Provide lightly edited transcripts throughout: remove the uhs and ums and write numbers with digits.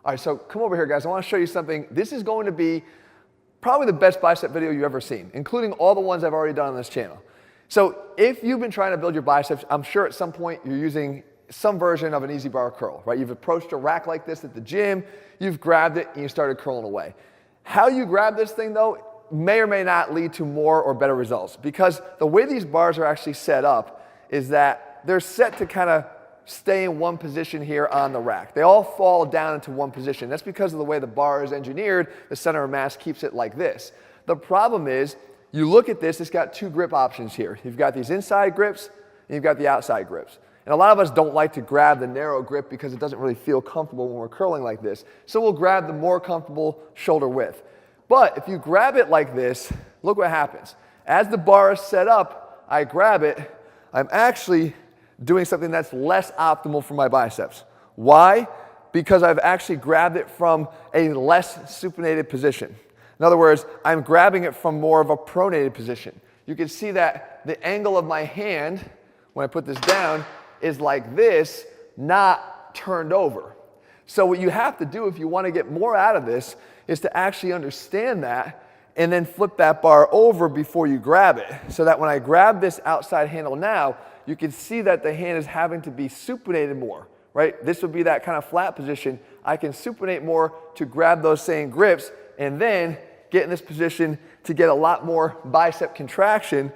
All right, so come over here, guys. I want to show you something. This is going to be probably the best bicep video you've ever seen, including all the ones I've already done on this channel. So if you've been trying to build your biceps, I'm sure at some point you're using some version of an easy bar curl, right? You've approached a rack like this at the gym, you've grabbed it, and you started curling away. How you grab this thing, though, may or may not lead to more or better results, because the way these bars are actually set up is that they're set to kind of stay in one position here on the rack. They all fall down into one position. That's because of the way the bar is engineered. The center of mass keeps it like this. The problem is, you look at this, it's got two grip options here. You've got these inside grips, and you've got the outside grips. And a lot of us don't like to grab the narrow grip because it doesn't really feel comfortable when we're curling like this. So we'll grab the more comfortable shoulder width. But if you grab it like this, look what happens. As the bar is set up, I grab it, I'm actually doing something that's less optimal for my biceps. Why? Because I've actually grabbed it from a less supinated position. In other words, I'm grabbing it from more of a pronated position. You can see that the angle of my hand, when I put this down, is like this, not turned over. So what you have to do if you want to get more out of this is to actually understand that and then flip that bar over before you grab it. So that when I grab this outside handle now, you can see that the hand is having to be supinated more, right? This would be that kind of flat position. I can supinate more to grab those same grips and then get in this position to get a lot more bicep contraction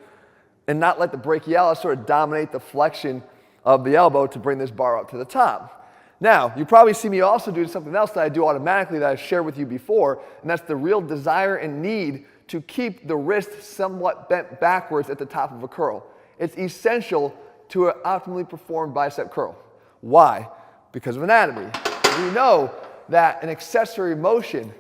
and not let the brachialis sort of dominate the flexion of the elbow to bring this bar up to the top. Now, you probably see me also do something else that I do automatically that I've shared with you before, and that's the real desire and need to keep the wrist somewhat bent backwards at the top of a curl. It's essential to an optimally performed bicep curl. Why? Because of anatomy. We know that an accessory motion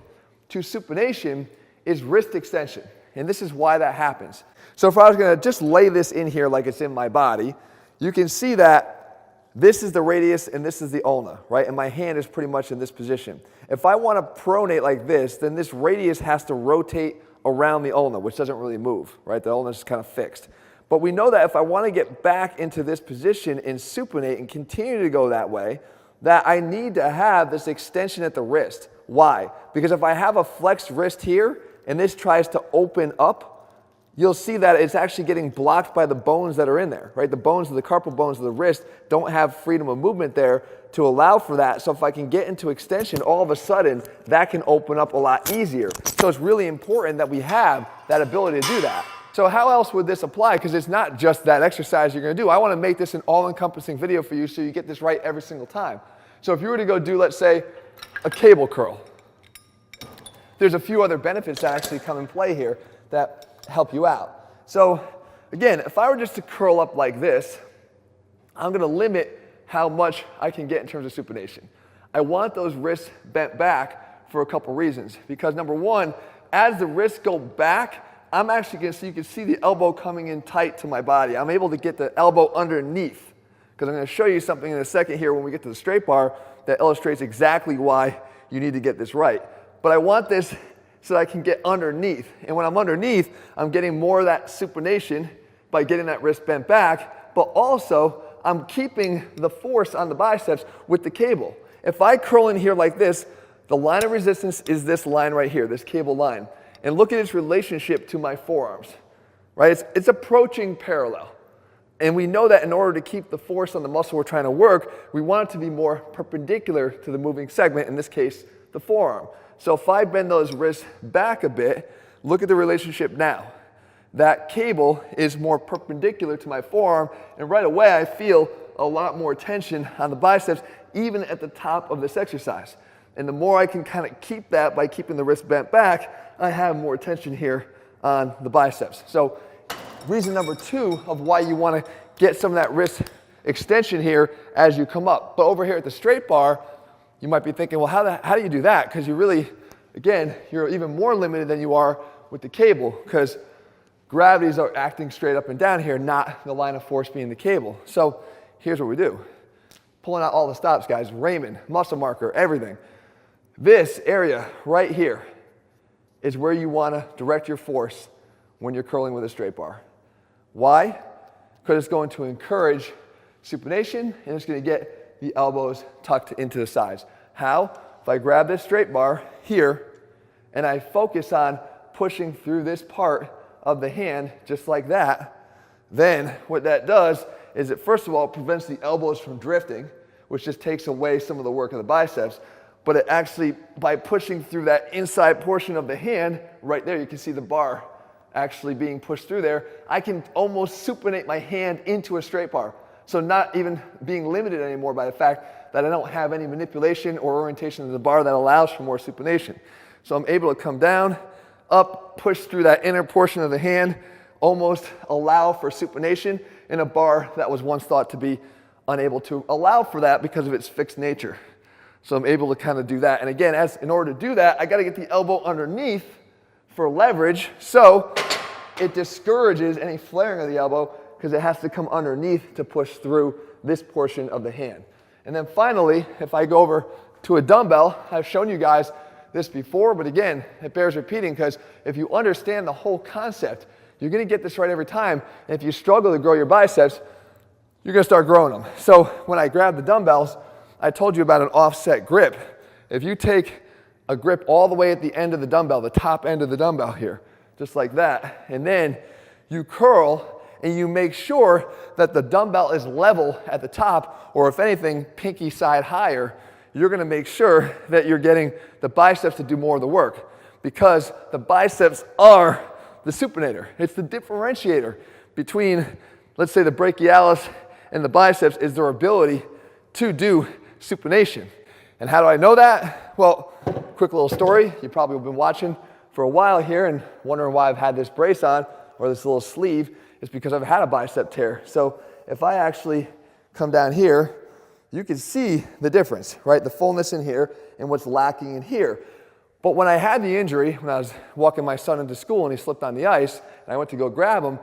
to supination is wrist extension, and this is why that happens. So if I was going to just lay this in here like it's in my body, you can see that this is the radius and this is the ulna, right? And my hand is pretty much in this position. If I want to pronate like this, then this radius has to rotate around the ulna, which doesn't really move, right? The ulna is kind of fixed. But we know that if I want to get back into this position and supinate and continue to go that way, that I need to have this extension at the wrist. Why? Because if I have a flexed wrist here and this tries to open up, you'll see that it's actually getting blocked by the bones that are in there, right? The bones, the carpal bones of the wrist don't have freedom of movement there to allow for that. So if I can get into extension, all of a sudden, that can open up a lot easier. So it's really important that we have that ability to do that. So how else would this apply? Because it's not just that exercise you're going to do. I want to make this an all-encompassing video for you so you get this right every single time. So if you were to go do, let's say, a cable curl, there's a few other benefits that actually come in play here that help you out. So again, if I were just to curl up like this, I'm going to limit how much I can get in terms of supination. I want those wrists bent back for a couple reasons. Because number one, as the wrists go back, I'm actually going to see, you can see the elbow coming in tight to my body. I'm able to get the elbow underneath. Because I'm going to show you something in a second here when we get to the straight bar that illustrates exactly why you need to get this right. But I want this so that I can get underneath. And when I'm underneath, I'm getting more of that supination by getting that wrist bent back, but also I'm keeping the force on the biceps with the cable. If I curl in here like this, the line of resistance is this line right here, this cable line. And look at its relationship to my forearms, right? It's approaching parallel. And we know that in order to keep the force on the muscle we're trying to work, we want it to be more perpendicular to the moving segment, in this case, the forearm. So if I bend those wrists back a bit, look at the relationship now. That cable is more perpendicular to my forearm, and right away I feel a lot more tension on the biceps, even at the top of this exercise. And the more I can kind of keep that by keeping the wrist bent back, I have more tension here on the biceps. So reason number two of why you want to get some of that wrist extension here as you come up. But over here at the straight bar, you might be thinking, well, how do you do that? Because you really, again, you're even more limited than you are with the cable, because gravities are acting straight up and down here, not the line of force being the cable. So here's what we do. Pulling out all the stops, guys. Raymond, muscle marker, everything. This area right here is where you want to direct your force when you're curling with a straight bar. Why? Because it's going to encourage supination and it's going to get the elbows tucked into the sides. How? if I grab this straight bar here and I focus on pushing through this part of the hand just like that, then what that does is it first of all prevents the elbows from drifting, which just takes away some of the work of the biceps, but it actually, by pushing through that inside portion of the hand, right there you can see the bar actually being pushed through there, I can almost supinate my hand into a straight bar. So not even being limited anymore by the fact that I don't have any manipulation or orientation of the bar that allows for more supination. So I'm able to come down, up, push through that inner portion of the hand, almost allow for supination in a bar that was once thought to be unable to allow for that because of its fixed nature. So I'm able to kind of do that. And again, in order to do that, I got to get the elbow underneath for leverage, so it discourages any flaring of the elbow because it has to come underneath to push through this portion of the hand. And then finally, if I go over to a dumbbell, I've shown you guys this before, but again, it bears repeating because if you understand the whole concept, you're going to get this right every time. And if you struggle to grow your biceps, you're going to start growing them. So when I grab the dumbbells, I told you about an offset grip. If you take a grip all the way at the end of the dumbbell, the top end of the dumbbell here, just like that, and then you curl and you make sure that the dumbbell is level at the top, or if anything, pinky side higher, you're going to make sure that you're getting the biceps to do more of the work, because the biceps are the supinator. It's the differentiator between, let's say, the brachialis and the biceps is their ability to do supination. And how do I know that? Well, quick little story. You probably have been watching for a while here and wondering why I've had this brace on or this little sleeve. It's because I've had a bicep tear. So if I actually come down here, you can see the difference, right? The fullness in here and what's lacking in here. But when I had the injury, when I was walking my son into school and he slipped on the ice and I went to go grab him,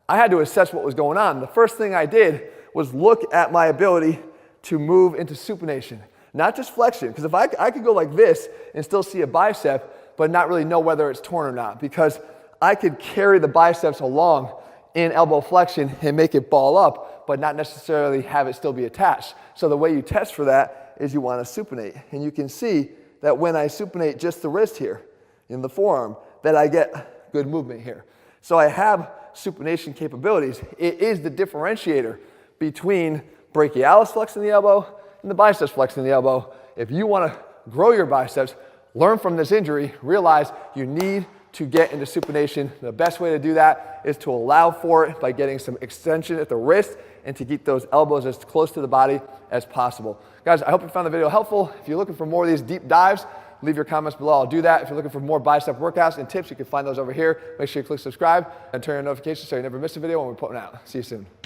I had to assess what was going on. The first thing I did was look at my ability to move into supination, not just flexion. Because if I could go like this and still see a bicep, but not really know whether it's torn or not, because I could carry the biceps along in elbow flexion and make it ball up, but not necessarily have it still be attached. So the way you test for that is you want to supinate. And you can see that when I supinate just the wrist here, in the forearm, that I get good movement here. So I have supination capabilities. It is the differentiator between brachialis flexing the elbow and the biceps flexing the elbow. If you want to grow your biceps, learn from this injury, realize you need to get into supination. The best way to do that is to allow for it by getting some extension at the wrist and to keep those elbows as close to the body as possible. Guys, I hope you found the video helpful. If you're looking for more of these deep dives, leave your comments below. I'll do that. If you're looking for more bicep workouts and tips, you can find those over here. Make sure you click subscribe and turn on notifications so you never miss a video when we put one out. See you soon.